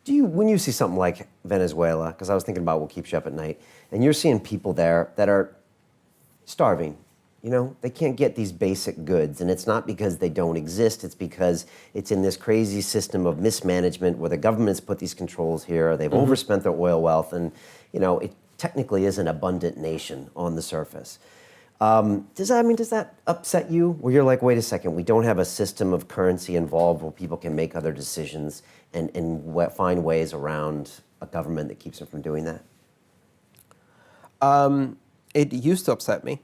when you see something like Venezuela, because I was thinking about what keeps you up at night, and you're seeing people there that are starving, they can't get these basic goods, and it's not because they don't exist, it's because it's in this crazy system of mismanagement where the government's put these controls here, they've overspent their oil wealth, and it technically is an abundant nation on the surface. Does that upset you? Where you're like, wait a second, we don't have a system of currency involved where people can make other decisions and find ways around a government that keeps them from doing that? It used to upset me,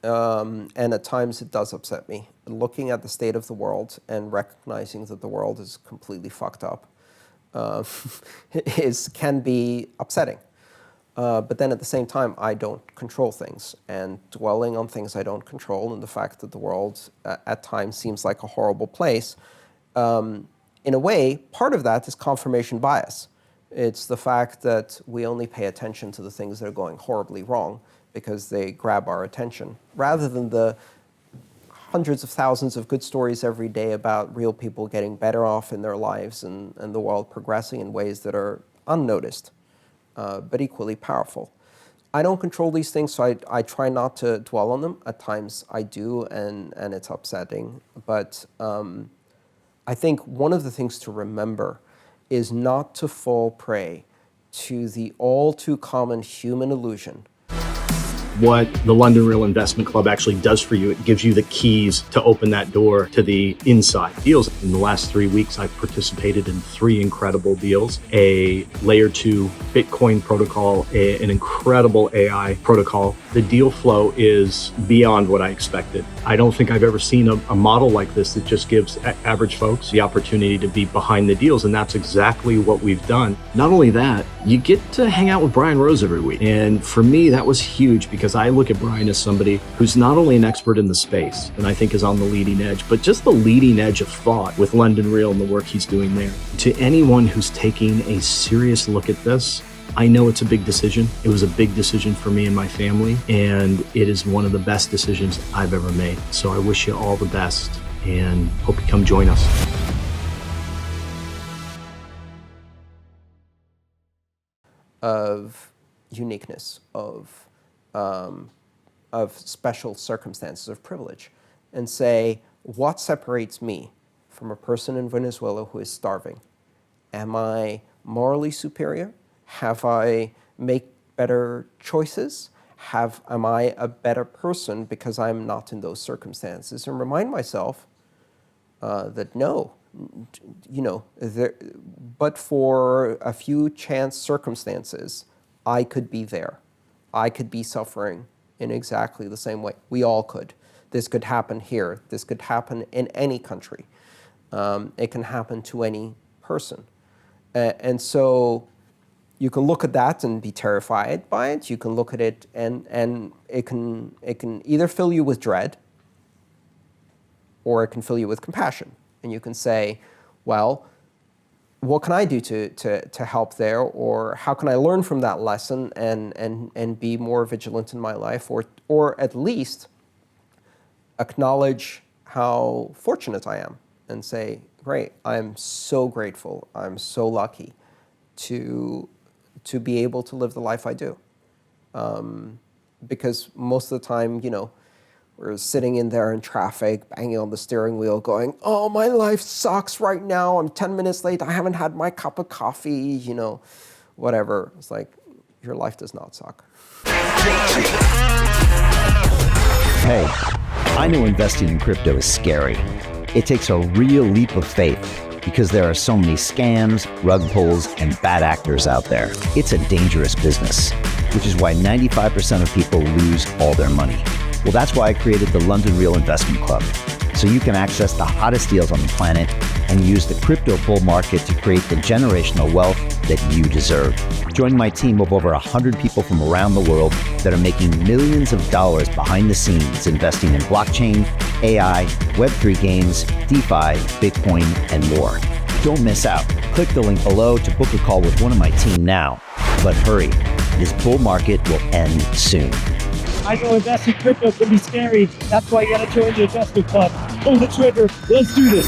and at times it does upset me. Looking at the state of the world and recognizing that the world is completely fucked up can be upsetting. But then at the same time, I don't control things, and dwelling on things I don't control and the fact that the world at times seems like a horrible place, in a way, part of that is confirmation bias. It's the fact that we only pay attention to the things that are going horribly wrong because they grab our attention, rather than the hundreds of thousands of good stories every day about real people getting better off in their lives and the world progressing in ways that are unnoticed, but equally powerful. I don't control these things, so I try not to dwell on them. At times I do, and it's upsetting. But I think one of the things to remember is not to fall prey to the all too common human illusion. What the London Real Investment Club actually does for you, it gives you the keys to open that door to the inside deals. In the last 3 weeks, I've participated in 3 incredible deals: a layer 2 Bitcoin protocol, an incredible AI protocol. The deal flow is beyond what I expected. I don't think I've ever seen a model like this that just gives average folks the opportunity to be behind the deals, and that's exactly what we've done. Not only that, you get to hang out with Brian Rose every week. And for me, that was huge because I look at Brian as somebody who's not only an expert in the space, and I think is on the leading edge, but just the leading edge of thought with London Real and the work he's doing there. To anyone who's taking a serious look at this, I know it's a big decision. It was a big decision for me and my family, and it is one of the best decisions I've ever made. So I wish you all the best and hope you come join us. Of uniqueness, of special circumstances, of privilege, and say, what separates me from a person in Venezuela who is starving? Am I morally superior? Have I made better choices? Am I a better person because I'm not in those circumstances? And remind myself that no, but for a few chance circumstances, I could be there. I could be suffering in exactly the same way. We all could. This could happen here. This could happen in any country. It can happen to any person. And so you can look at that and be terrified by it. You can look at it and it can either fill you with dread or it can fill you with compassion. And you can say, well, what can I do to help there? Or how can I learn from that lesson and be more vigilant in my life? Or at least acknowledge how fortunate I am and say, great, I'm so grateful. I'm so lucky to be able to live the life I do. Because most of the time, we're sitting in there in traffic, banging on the steering wheel, going, oh, my life sucks right now. I'm 10 minutes late. I haven't had my cup of coffee, whatever. It's like, your life does not suck. Hey, I know investing in crypto is scary. It takes a real leap of faith because there are so many scams, rug pulls, and bad actors out there. It's a dangerous business, which is why 95% of people lose all their money. Well, that's why I created the London Real Investment Club, so you can access the hottest deals on the planet and use the crypto bull market to create the generational wealth that you deserve. Join my team of over 100 people from around the world that are making millions of dollars behind the scenes investing in blockchain, AI, Web3 games, DeFi, Bitcoin, and more. Don't miss out. Click the link below to book a call with one of my team now. But hurry, this bull market will end soon. I know investing in crypto can be scary. That's why you gotta join the investment club. Pull the trigger. Let's do this.